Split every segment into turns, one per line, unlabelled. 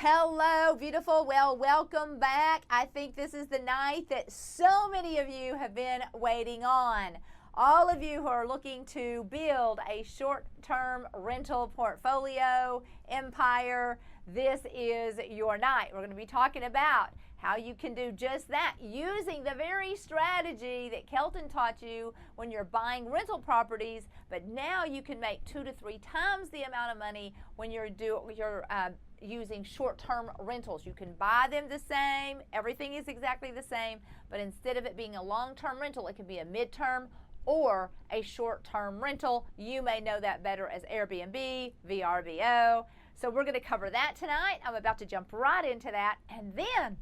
Hello, beautiful. Well, welcome back. I think this is the night that so many of you have been waiting on. All of you who are looking to build a short-term rental portfolio empire, this is your night. We're going to be talking about how you can do just that using the very strategy that Kelton taught you when you're buying rental properties, but now you can make 2 to 3 times the amount of money when you're using short-term rentals. You can buy them the same, everything is exactly the same, but instead of it being a long-term rental, it can be a mid-term or a short-term rental. You may know that better as Airbnb, VRBO. So we're going to cover that tonight. I'm about to jump right into that, and then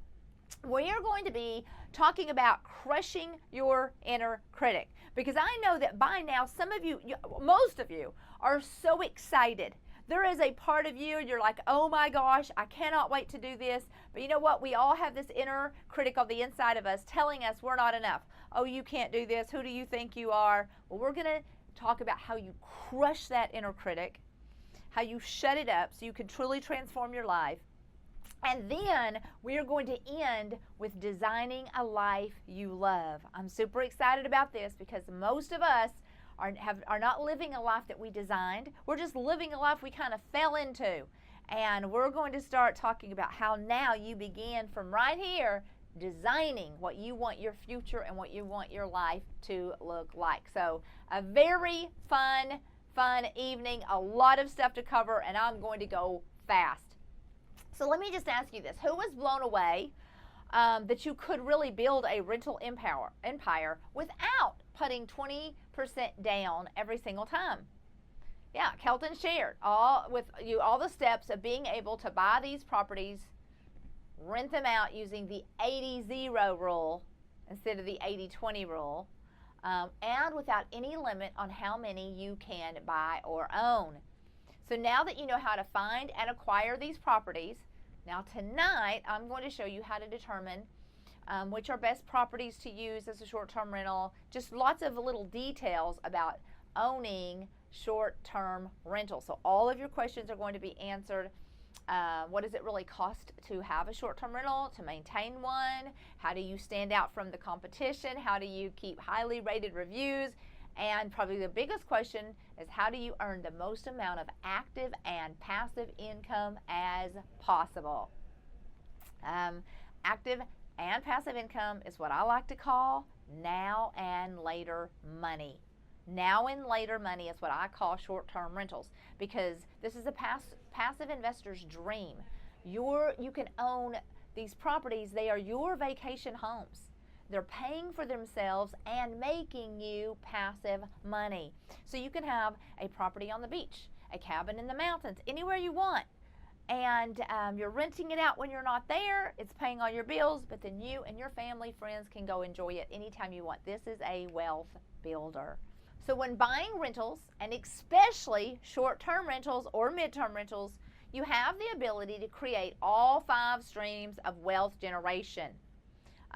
we are going to be talking about crushing your inner critic, because I know that by now some of you, most of you, are so excited. There is a part of you, you're like, oh my gosh, I cannot wait to do this. But you know what? We all have this inner critic on the inside of us telling us we're not enough. Oh, you can't do this. Who do you think you are? Well, we're going to talk about how you crush that inner critic, how you shut it up so you can truly transform your life. And then we are going to end with designing a life you love. I'm super excited about this because most of us are not living a life that we designed. We're just living a life we kind of fell into. And we're going to start talking about how now you begin from right here designing what you want your future and what you want your life to look like. So a very fun evening, a lot of stuff to cover, and I'm going to go fast. So let me just ask you this. Who was blown away that you could really build a rental empire without putting 20% down every single time? Yeah, Kelton shared all the steps of being able to buy these properties, rent them out using the 80-0 rule instead of the 80-20 rule, and without any limit on how many you can buy or own. So now that you know how to find and acquire these properties, now tonight I'm going to show you how to determine which are best properties to use as a short-term rental. Just lots of little details about owning short-term rentals. So all of your questions are going to be answered. What does it really cost to have a short-term rental, to maintain one? How do you stand out from the competition? How do you keep highly rated reviews? And probably the biggest question is, how do you earn the most amount of active and passive income as possible? Active and passive income is what I like to call now and later money. Now and later money is what I call short-term rentals, because this is a passive investor's dream. You can own these properties. They are your vacation homes. They're paying for themselves and making you passive money. So you can have a property on the beach, a cabin in the mountains, anywhere you want. And you're renting it out when you're not there. It's paying all your bills, but then you and your family, friends can go enjoy it anytime you want. This is a wealth builder. So when buying rentals, and especially short-term rentals or mid-term rentals, you have the ability to create all 5 streams of wealth generation.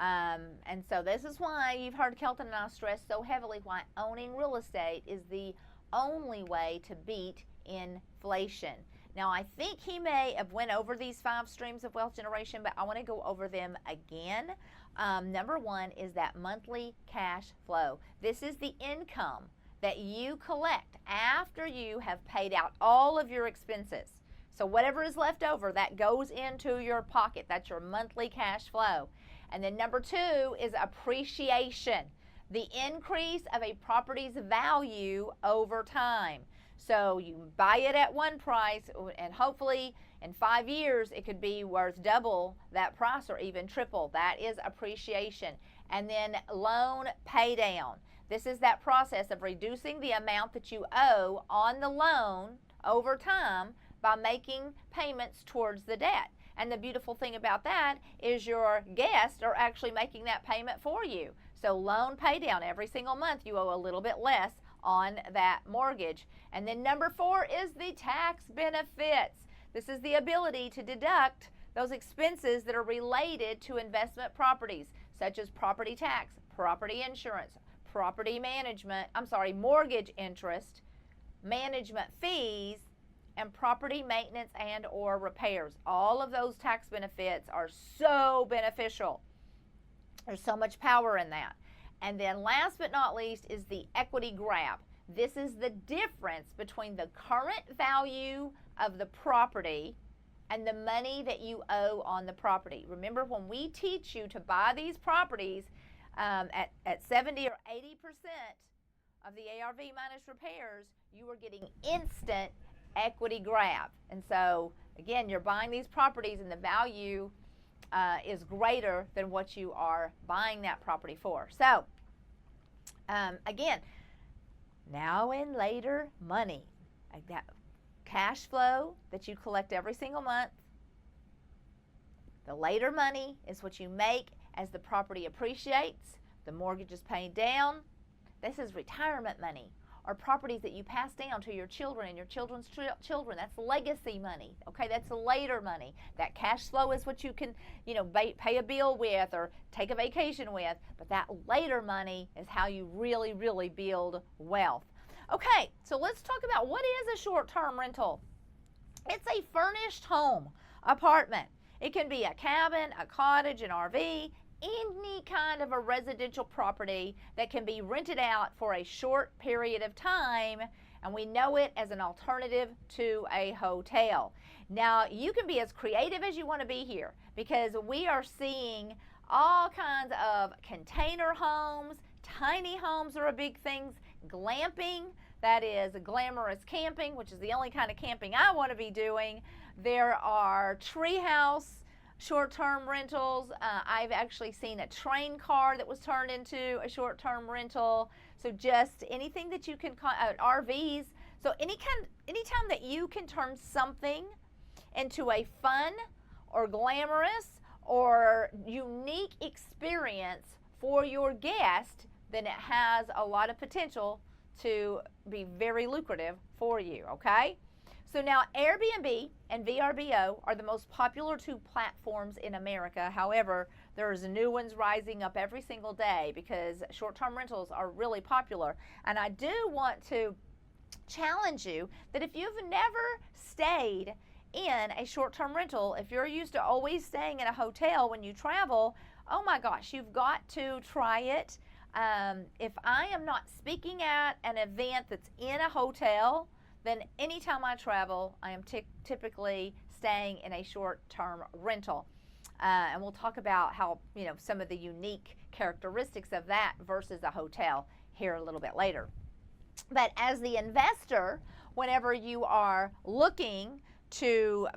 And so this is why you've heard Kelton and I stress so heavily why owning real estate is the only way to beat inflation. Now, I think he may have went over these 5 streams of wealth generation, but I want to go over them again. Number 1 is that monthly cash flow. This is the income that you collect after you have paid out all of your expenses. So whatever is left over, that goes into your pocket. That's your monthly cash flow. And then number 2 is appreciation, the increase of a property's value over time. So you buy it at one price, and hopefully in 5 years it could be worth double that price or even triple. That is appreciation. And then loan pay down. This is that process of reducing the amount that you owe on the loan over time by making payments towards the debt. And the beautiful thing about that is your guests are actually making that payment for you. So loan pay down, every single month you owe a little bit less on that mortgage. And then number 4 is the tax benefits. This is the ability to deduct those expenses that are related to investment properties, such as property tax, property insurance, mortgage interest, management fees, and property maintenance and or repairs. All of those tax benefits are so beneficial. There's so much power in that. And then last but not least is the equity grab. This is the difference between the current value of the property and the money that you owe on the property. Remember, when we teach you to buy these properties at 70 or 80% of the ARV minus repairs, you are getting instant equity grab. And so, again, you're buying these properties and the value is greater than what you are buying that property for. So, again, now and later money, like that cash flow that you collect every single month. The later money is what you make as the property appreciates, the mortgage is paid down. This is retirement money, or properties that you pass down to your children and your children's children. That's legacy money. Okay, that's later money. That cash flow is what you can, pay a bill with or take a vacation with. But that later money is how you really, really build wealth. Okay, so let's talk about what is a short-term rental. It's a furnished home, apartment. It can be a cabin, a cottage, an RV, any kind of a residential property that can be rented out for a short period of time, and we know it as an alternative to a hotel. Now, you can be as creative as you want to be here, because we are seeing all kinds of container homes. Tiny homes are a big thing. Glamping, that is glamorous camping, which is the only kind of camping I want to be doing. There are treehouse short-term rentals. I've actually seen a train car that was turned into a short-term rental. So just anything that you can call RVs. So anytime that you can turn something into a fun or glamorous or unique experience for your guest, then it has a lot of potential to be very lucrative for you, okay? So now Airbnb and VRBO are the most popular two platforms in America. However, there's new ones rising up every single day because short-term rentals are really popular. And I do want to challenge you that if you've never stayed in a short-term rental, if you're used to always staying in a hotel when you travel, oh my gosh, you've got to try it. If I am not speaking at an event that's in a hotel, then anytime I travel, I am typically staying in a short-term rental. And we'll talk about how, some of the unique characteristics of that versus a hotel here a little bit later. But as the investor, whenever you are looking to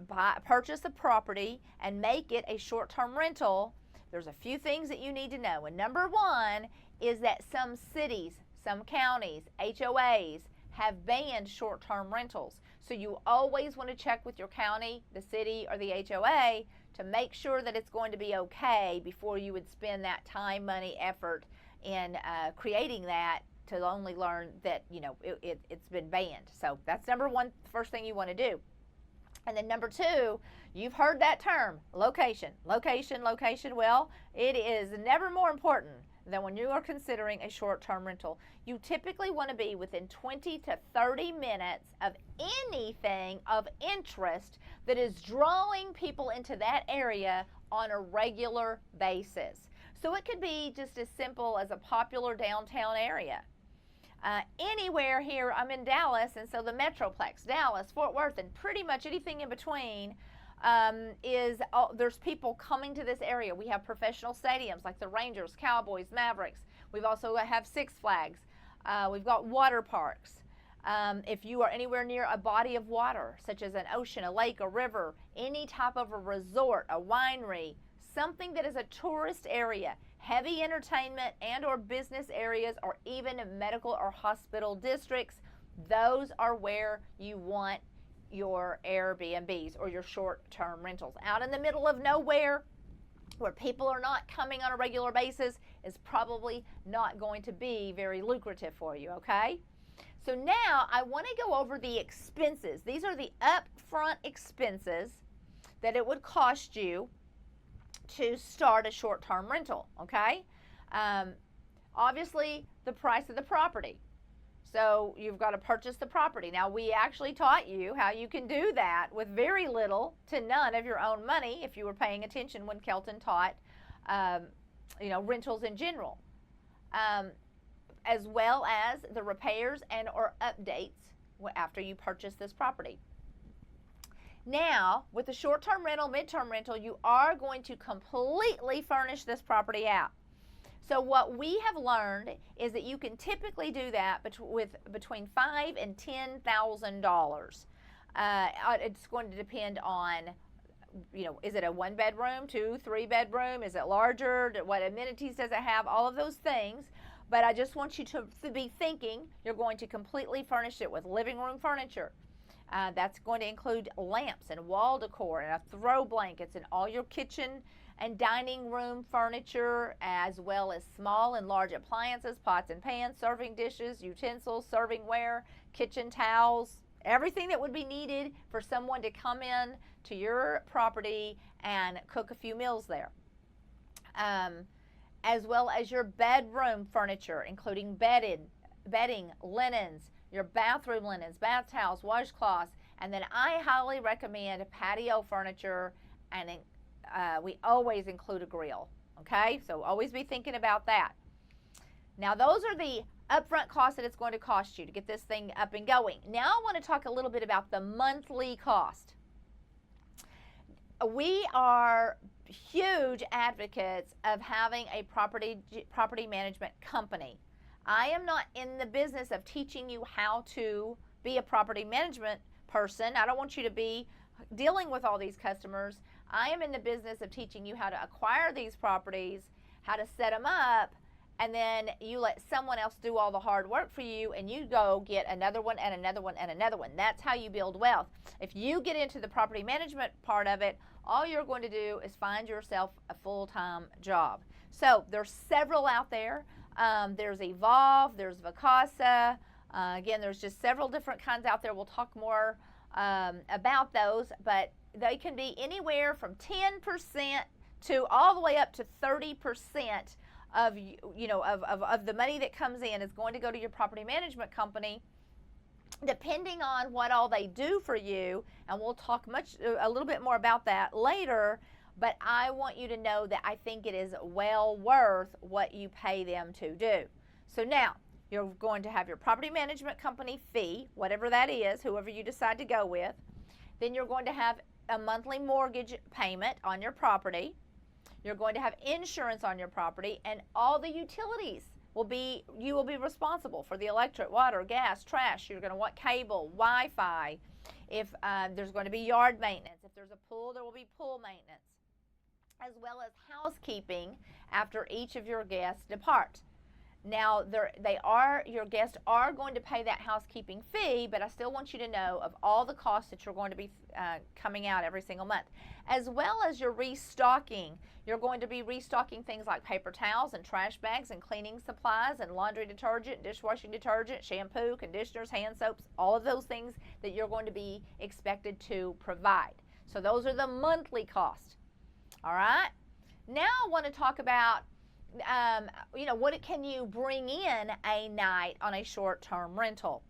purchase a property and make it a short-term rental, there's a few things that you need to know. And number one is that some cities, some counties, HOAs, have banned short-term rentals. So you always want to check with your county, the city, or the HOA to make sure that it's going to be okay before you would spend that time, money, effort in creating that to only learn that, it's been banned. So that's number one, first thing you want to do. And then number two, you've heard that term, location. Location, location. Well, it is never more important than when you are considering a short-term rental. You typically want to be within 20 to 30 minutes of anything of interest that is drawing people into that area on a regular basis. So it could be just as simple as a popular downtown area. Anywhere here, I'm in Dallas, and so the Metroplex, Dallas, Fort Worth, and pretty much anything in between there's people coming to this area. We have professional stadiums like the Rangers, Cowboys, Mavericks. We've also have Six Flags. We've got water parks. If you are anywhere near a body of water, such as an ocean, a lake, a river, any type of a resort, a winery, something that is a tourist area, heavy entertainment and or business areas, or even medical or hospital districts, those are where you want your Airbnbs or your short-term rentals. Out in the middle of nowhere, where people are not coming on a regular basis, is probably not going to be very lucrative for you, okay? So now I want to go over the expenses. These are the upfront expenses that it would cost you to start a short-term rental, okay? Obviously, the price of the property. So you've got to purchase the property. Now, we actually taught you how you can do that with very little to none of your own money if you were paying attention when Kelton taught, rentals in general, as well as the repairs and or updates after you purchase this property. Now, with the short-term rental, midterm rental, you are going to completely furnish this property out. So what we have learned is that you can typically do that with between $5,000 and $10,000. It's going to depend on, is it a 1-bedroom, 2, 3-bedroom? Is it larger? What amenities does it have? All of those things. But I just want you to be thinking you're going to completely furnish it with living room furniture. That's going to include lamps and wall decor and throw blankets and all your kitchen and dining room furniture, as well as small and large appliances, pots and pans, serving dishes, utensils, servingware, kitchen towels, everything that would be needed for someone to come in to your property and cook a few meals there. As well as your bedroom furniture, including bedding, linens, your bathroom linens, bath towels, washcloths, and then I highly recommend patio furniture, and we always include a grill, okay? So always be thinking about that. Now, those are the upfront costs that it's going to cost you to get this thing up and going. Now I want to talk a little bit about the monthly cost. We are huge advocates of having a property management company. I am not in the business of teaching you how to be a property management person. I don't want you to be dealing with all these customers. I am in the business of teaching you how to acquire these properties, how to set them up, and then you let someone else do all the hard work for you, and you go get another one and another one and another one. That's how you build wealth. If you get into the property management part of it, all you're going to do is find yourself a full-time job. So there's several out there. There's Evolve, there's Vacasa. Again, there's just several different kinds out there. We'll talk more about those, but they can be anywhere from 10% to all the way up to 30% of the money that comes in is going to go to your property management company, depending on what all they do for you. And we'll talk a little bit more about that later. But I want you to know that I think it is well worth what you pay them to do. So now you're going to have your property management company fee, whatever that is, whoever you decide to go with. Then you're going to have a monthly mortgage payment on your property. You're going to have insurance on your property, and all the utilities you will be responsible for the electric, water, gas, trash. You're going to want cable, Wi-Fi. If there's going to be yard maintenance, if there's a pool, there will be pool maintenance, as well as housekeeping after each of your guests depart. Now, your guests are going to pay that housekeeping fee, but I still want you to know of all the costs that you're going to be coming out every single month, as well as your restocking. You're going to be restocking things like paper towels and trash bags and cleaning supplies and laundry detergent, dishwashing detergent, shampoo, conditioners, hand soaps, all of those things that you're going to be expected to provide. So those are the monthly costs. All right. Now I want to talk about what can you bring in a night on a short-term rental?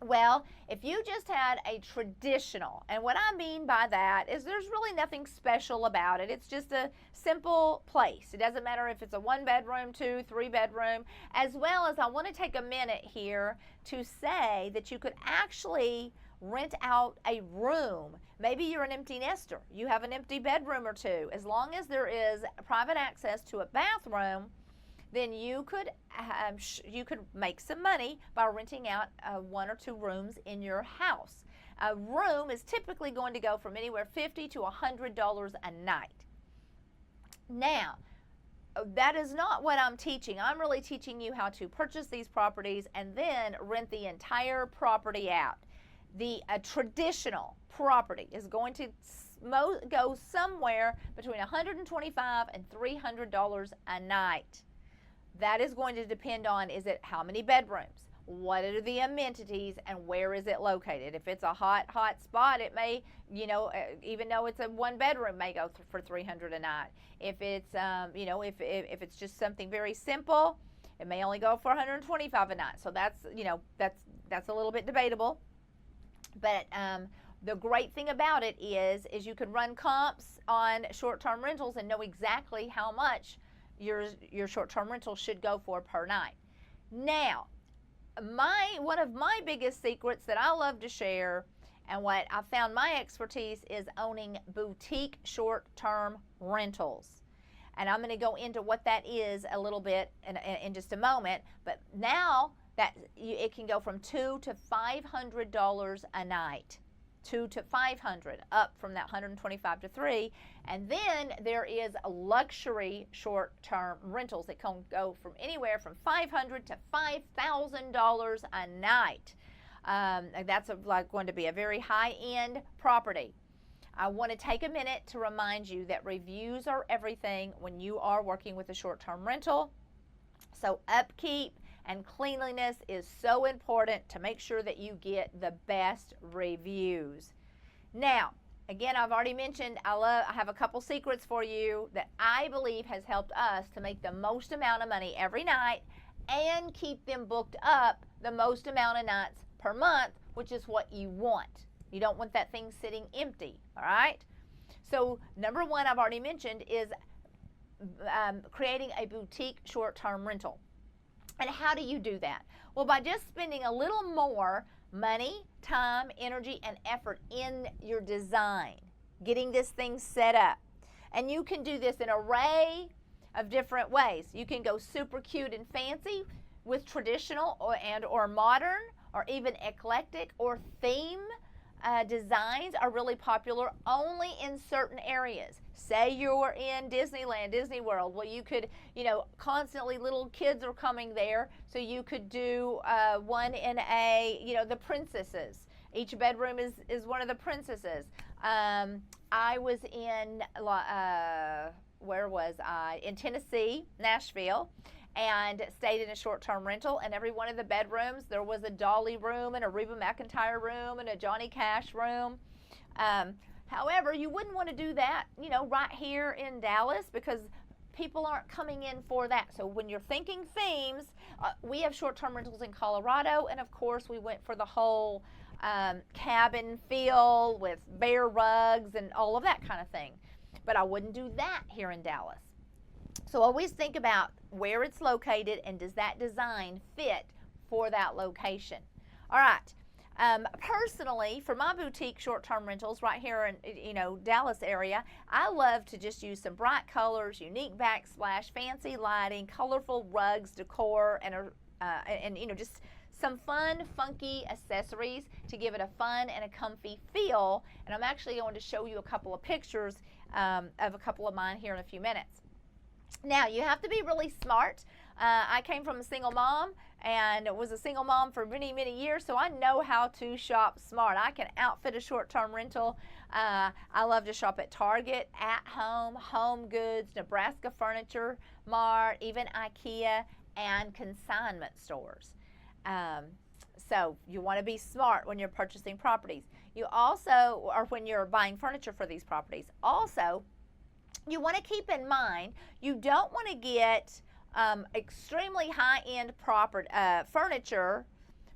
Well, if you just had a traditional, and what I mean by that is there's really nothing special about it. It's just a simple place. It doesn't matter if it's a 1-bedroom, 2, 3-bedroom, as well as I want to take a minute here to say that you could actually rent out a room. Maybe you're an empty nester. You have an empty bedroom or two. As long as there is private access to a bathroom, then you could make some money by renting out 1 or 2 rooms in your house. A room is typically going to go from anywhere $50 to $100 a night. Now, that is not what I'm teaching. I'm really teaching you how to purchase these properties and then rent the entire property out. A traditional property is going to go somewhere between $125 and $300 a night. That is going to depend on, how many bedrooms, what are the amenities, and where is it located. If it's a hot spot, it may, even though it's a 1-bedroom, may go for $300 a night. If it's, if it's just something very simple, It may only go for $125 a night. So that's, that's a little bit debatable. But the great thing about it is you can run comps on short-term rentals and know exactly how much your short-term rental should go for per night. Now, one of my biggest secrets that I love to share, and what I found my expertise, is owning boutique short-term rentals. And I'm going to go into what that is a little bit in just a moment. But now that it can go from $200 to $500 a night. $200 to $500, up from that $125 to $300. And then there is luxury short-term rentals that can go from anywhere from $500 to $5,000 a night. That's going to be a very high-end property. I want to take a minute to remind you that reviews are everything when you are working with a short-term rental. So upkeep and cleanliness is so important to make sure that you get the best reviews. Now, again, I've already mentioned I have a couple secrets for you that I believe has helped us to make the most amount of money every night and keep them booked up the most amount of nights per month, which is what you want. You don't want that thing sitting empty, all right? So number one, I've already mentioned, is creating a boutique short-term rental. And how do you do that? Well, by just spending a little more money, time, energy, and effort in your design, getting this thing set up. And you can do this in an array of different ways. You can go super cute and fancy with traditional or modern, or even eclectic or theme designs are really popular only in certain areas. Say you're in Disneyland, Disney World. Well, you could, constantly little kids are coming there, so you could do one in the princesses. Each bedroom is one of the princesses. I was in, where was I? In Tennessee, Nashville, and stayed in a short-term rental, and every one of the bedrooms, there was a Dolly room and a Reba McEntire room and a Johnny Cash room. However, you wouldn't want to do that, right here in Dallas, because people aren't coming in for that. So when you're thinking themes, we have short-term rentals in Colorado, and of course we went for the whole cabin feel with bare rugs and all of that kind of thing. But I wouldn't do that here in Dallas. So always think about where it's located and does that design fit for that location. All right. Personally, for my boutique short-term rentals right here in Dallas area, I love to just use some bright colors, unique backsplash, fancy lighting, colorful rugs, decor, and just some fun, funky accessories to give it a fun and a comfy feel. And I'm actually going to show you a couple of pictures of a couple of mine here in a few minutes. Now, you have to be really smart. I came from a single mom and was a single mom for many, many years, so I know how to shop smart. I can outfit a short-term rental. I love to shop at Target, At Home, Home Goods, Nebraska Furniture Mart, even IKEA, and consignment stores. So you want to be smart when you're purchasing properties. You also, or when you're buying furniture for these properties. Also, you want to keep in mind, you don't want to get extremely high-end furniture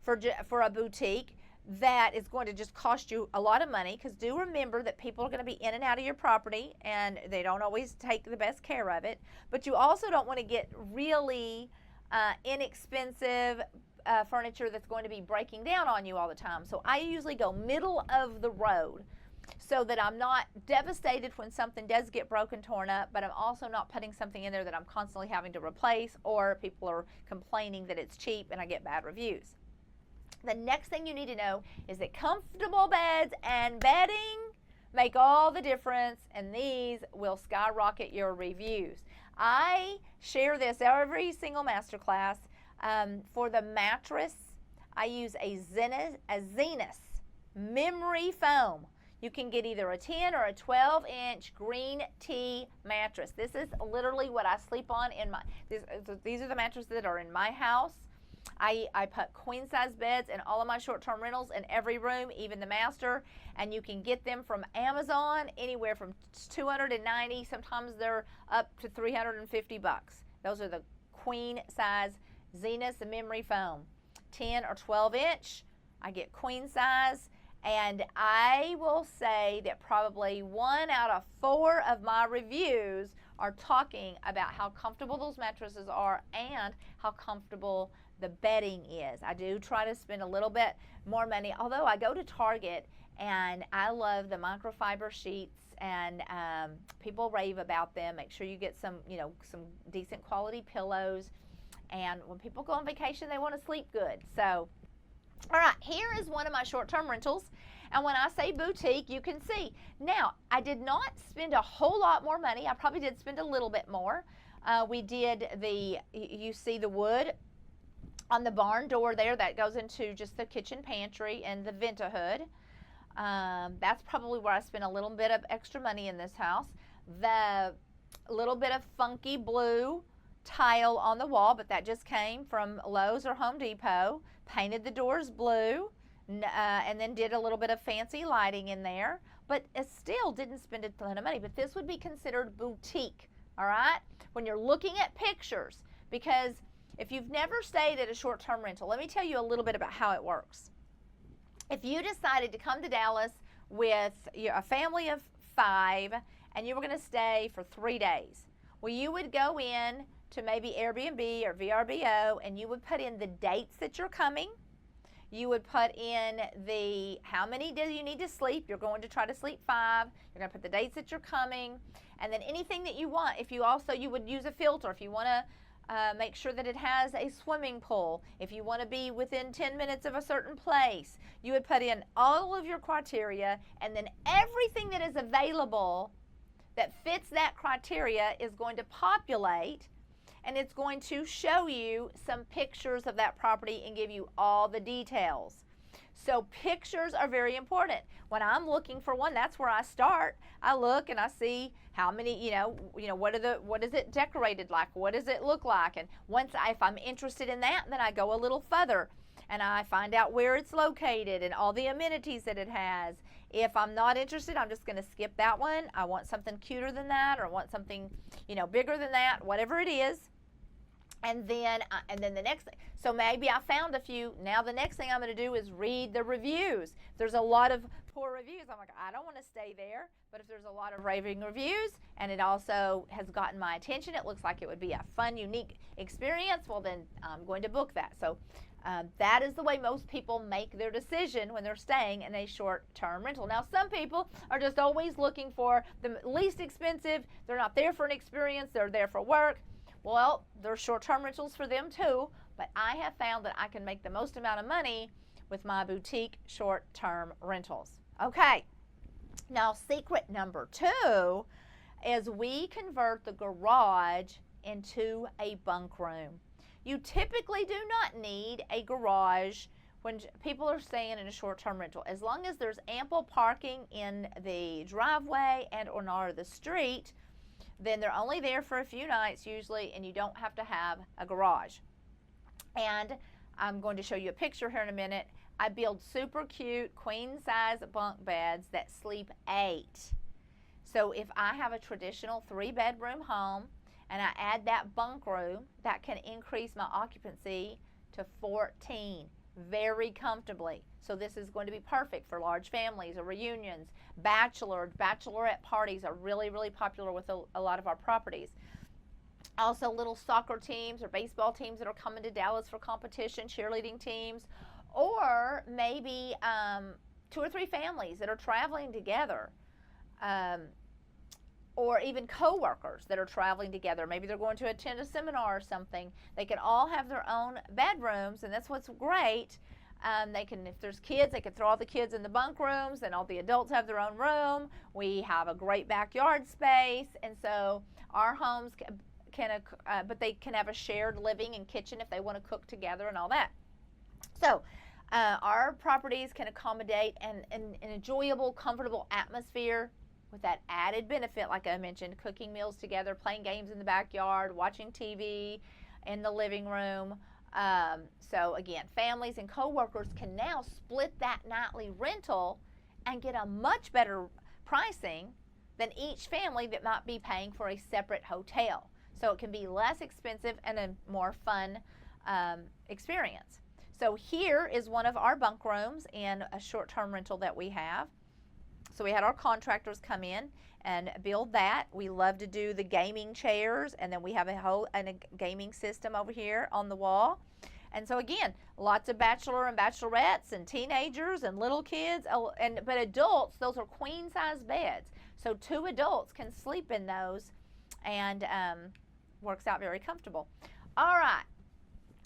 for a boutique that is going to just cost you a lot of money, because do remember that people are going to be in and out of your property and they don't always take the best care of it. But you also don't want to get really inexpensive furniture that's going to be breaking down on you all the time. So I usually go middle of the road, so that I'm not devastated when something does get broken, torn up, but I'm also not putting something in there that I'm constantly having to replace, or people are complaining that it's cheap and I get bad reviews. The next thing you need to know is that comfortable beds and bedding make all the difference, and these will skyrocket your reviews. I share this every single masterclass. For the mattress, I use a Zenith memory foam. You can get either a 10 or a 12-inch green tea mattress. This is literally what I sleep on these are the mattresses that are in my house. I put queen-size beds in all of my short-term rentals in every room, even the master, and you can get them from Amazon anywhere from $290, sometimes they're up to $350. Those are the queen-size Zenith memory foam, 10 or 12 inch. I get queen size, and I will say that probably 1 out of 4 of my reviews are talking about how comfortable those mattresses are and how comfortable the bedding is. I do try to spend a little bit more money, although I go to Target and I love the microfiber sheets, and people rave about them. Make sure you get some, some decent quality pillows. And when people go on vacation, they want to sleep good. So, all right, here is one of my short-term rentals. And when I say boutique, you can see. Now, I did not spend a whole lot more money. I probably did spend a little bit more. We did you see the wood on the barn door there that goes into just the kitchen pantry and the Vent-A-Hood. That's probably where I spent a little bit of extra money in this house. The little bit of funky blue tile on the wall, but that just came from Lowe's or Home Depot. Painted the doors blue, and then did a little bit of fancy lighting in there, but it still didn't spend a ton of money. But this would be considered boutique, all right, when you're looking at pictures, because if you've never stayed at a short-term rental, let me tell you a little bit about how it works. If you decided to come to Dallas with a family of 5 and you were going to stay for 3 days, well, you would go in to maybe Airbnb or VRBO, and you would put in the dates that you're coming. You would put in how many days you need to sleep. You're going to try to sleep 5. You're going to put the dates that you're coming, and then anything that you want. If you would use a filter if you want to make sure that it has a swimming pool. If you want to be within 10 minutes of a certain place, you would put in all of your criteria, and then everything that is available that fits that criteria is going to populate, and it's going to show you some pictures of that property and give you all the details. So pictures are very important. When I'm looking for one, that's where I start. I look and I see how many, what is it decorated like? What does it look like? And if I'm interested in that, then I go a little further and I find out where it's located and all the amenities that it has. If I'm not interested, I'm just going to skip that one. I want something cuter than that, or I want something, bigger than that, whatever it is. And then the next thing, so maybe I found a few. Now the next thing I'm going to do is read the reviews. If there's a lot of poor reviews, I'm like, I don't want to stay there. But if there's a lot of raving reviews and it also has gotten my attention, it looks like it would be a fun, unique experience, well then I'm going to book that. So that is the way most people make their decision when they're staying in a short-term rental. Now some people are just always looking for the least expensive. They're not there for an experience, they're there for work. Well, there's short-term rentals for them too, but I have found that I can make the most amount of money with my boutique short-term rentals. Okay, now secret number 2 is we convert the garage into a bunk room. You typically do not need a garage when people are staying in a short-term rental. As long as there's ample parking in the driveway and or near the street, then they're only there for a few nights usually, and you don't have to have a garage. And I'm going to show you a picture here in a minute. I build super cute queen size bunk beds that sleep 8. So if I have a traditional 3-bedroom home and I add that bunk room, that can increase my occupancy to 14 very comfortably. So this is going to be perfect for large families or reunions. Bachelorette parties are really, really popular with a lot of our properties. Also little soccer teams or baseball teams that are coming to Dallas for competition, cheerleading teams, or maybe 2 or 3 families that are traveling together, or even co-workers that are traveling together. Maybe they're going to attend a seminar or something. They can all have their own bedrooms, and that's what's great. They can, if there's kids, they can throw all the kids in the bunk rooms, and all the adults have their own room. We have a great backyard space, and so our homes but they can have a shared living and kitchen if they want to cook together and all that. So our properties can accommodate an enjoyable, comfortable atmosphere with that added benefit, like I mentioned, cooking meals together, playing games in the backyard, watching TV in the living room. So again, families and coworkers can now split that nightly rental and get a much better pricing than each family that might be paying for a separate hotel. So it can be less expensive and a more fun experience. So here is one of our bunk rooms in a short-term rental that we have. So we had our contractors come in and build that. We love to do the gaming chairs, and then we have a gaming system over here on the wall. And so again, lots of bachelor and bachelorettes and teenagers and little kids, but adults, those are queen size beds. So 2 adults can sleep in those, and works out very comfortable. All right.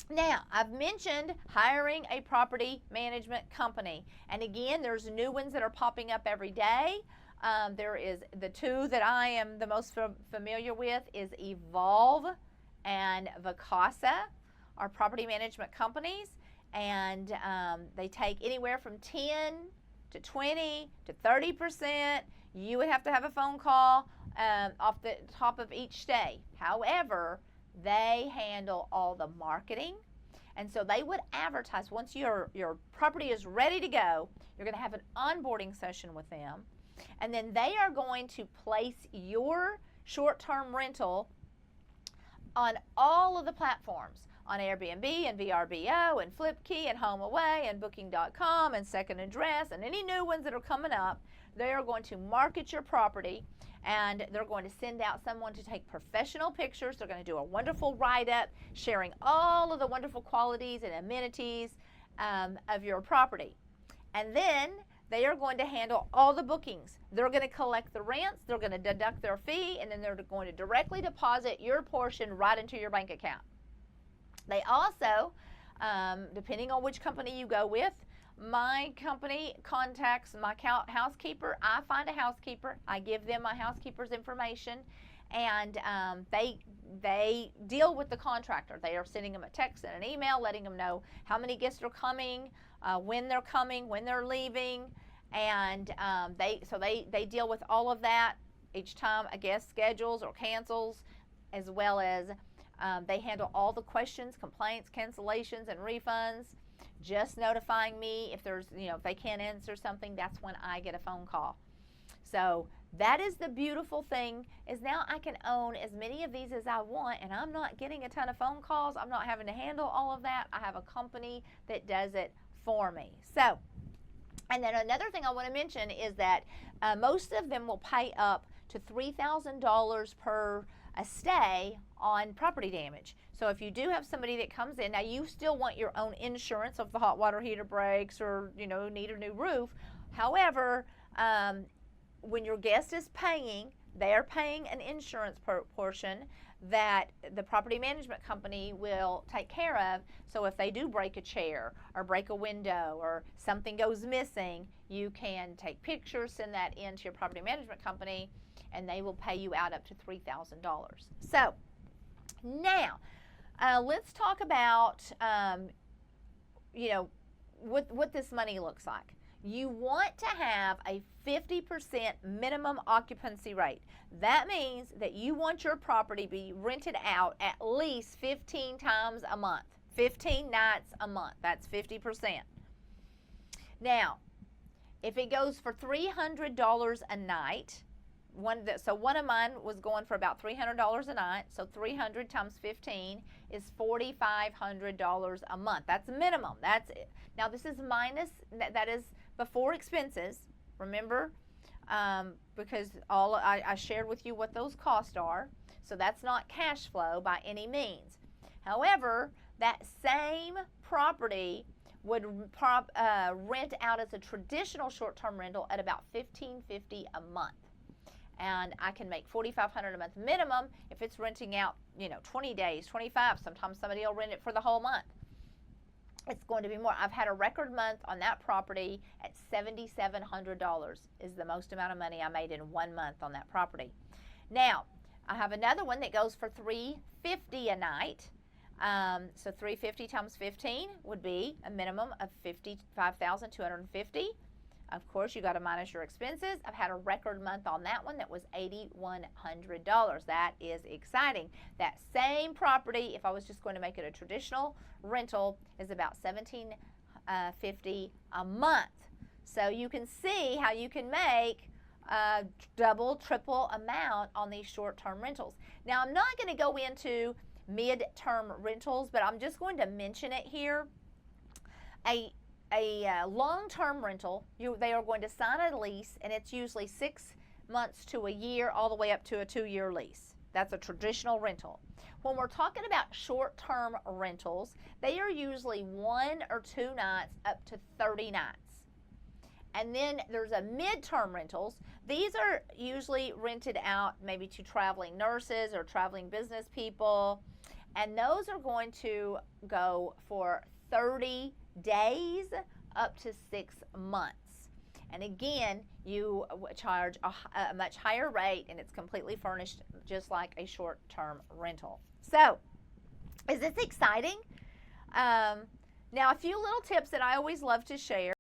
Now, I've mentioned hiring a property management company. And again, there's new ones that are popping up every day. There is the 2 that I am the most familiar with is Evolve and Vacasa, our property management companies. And they take anywhere from 10 to 20 to 30%. You would have to have a phone call off the top of each stay. However, they handle all the marketing, and so they would advertise. Once your property is ready to go, you're going to have an onboarding session with them, and then they are going to place your short-term rental on all of the platforms, on Airbnb and VRBO and Flipkey and HomeAway and Booking.com and Second Address and any new ones that are coming up. They are going to market your property, and they're going to send out someone to take professional pictures. They're going to do a wonderful write-up sharing all of the wonderful qualities and amenities of your property. And then they are going to handle all the bookings. They're going to collect the rents, they're going to deduct their fee, and then they're going to directly deposit your portion right into your bank account. They also, depending on which company you go with, my company contacts my housekeeper. I find a housekeeper. I give them my housekeeper's information, and they deal with the contractor. They are sending them a text and an email, letting them know how many guests are coming, when they're coming, when they're leaving, and they deal with all of that each time a guest schedules or cancels, as well as they handle all the questions, complaints, cancellations, and refunds. Just notifying me if there's, if they can't answer something, that's when I get a phone call. So that is the beautiful thing, is now I can own as many of these as I want, and I'm not getting a ton of phone calls. I'm not having to handle all of that. I have a company that does it for me. So, and then another thing I want to mention is that most of them will pay up to $3,000 per a stay on property damage. So if you do have somebody that comes in, now you still want your own insurance if the hot water heater breaks or need a new roof. However, when your guest is paying, they're paying an insurance portion that the property management company will take care of. So if they do break a chair or break a window or something goes missing, you can take pictures, send that in to your property management company, and they will pay you out up to $3,000. So now let's talk about what this money looks like. You want to have a 50% minimum occupancy rate. That means that you want your property to be rented out at least 15 times a month, 15 nights a month. That's 50%. Now, if it goes for $300 a night, one of mine was going for about $300 a night, so 300 times 15 is $4,500 a month. That's minimum. That's it. Now this is minus, that is before expenses, remember, because I shared with you what those costs are, so that's not cash flow by any means. However, that same property would rent out as a traditional short-term rental at about $1,550 a month. And I can make $4,500 a month minimum if it's renting out, 20 days, 25. Sometimes somebody will rent it for the whole month. It's going to be more. I've had a record month on that property at $7,700 is the most amount of money I made in 1 month on that property. Now, I have another one that goes for $350 a night. So $350 times 15 would be a minimum of $55,250. Of course, you got to minus your expenses. I've had a record month on that one that was $8,100. That is exciting. That same property, if I was just going to make it a traditional rental, is about $1,750 a month. So you can see how you can make double, triple amount on these short-term rentals. Now, I'm not going to go into mid-term rentals, but I'm just going to mention it here. A long-term rental, they are going to sign a lease, and it's usually 6 months to a year, all the way up to a 2-year lease. That's a traditional rental. When we're talking about short-term rentals, they are usually 1 or 2 nights up to 30 nights. And then there's a mid-term rentals. These are usually rented out maybe to traveling nurses or traveling business people. And those are going to go for 30 days up to 6 months. And again, you charge a much higher rate, and it's completely furnished just like a short-term rental. So, is this exciting? Now, a few little tips that I always love to share.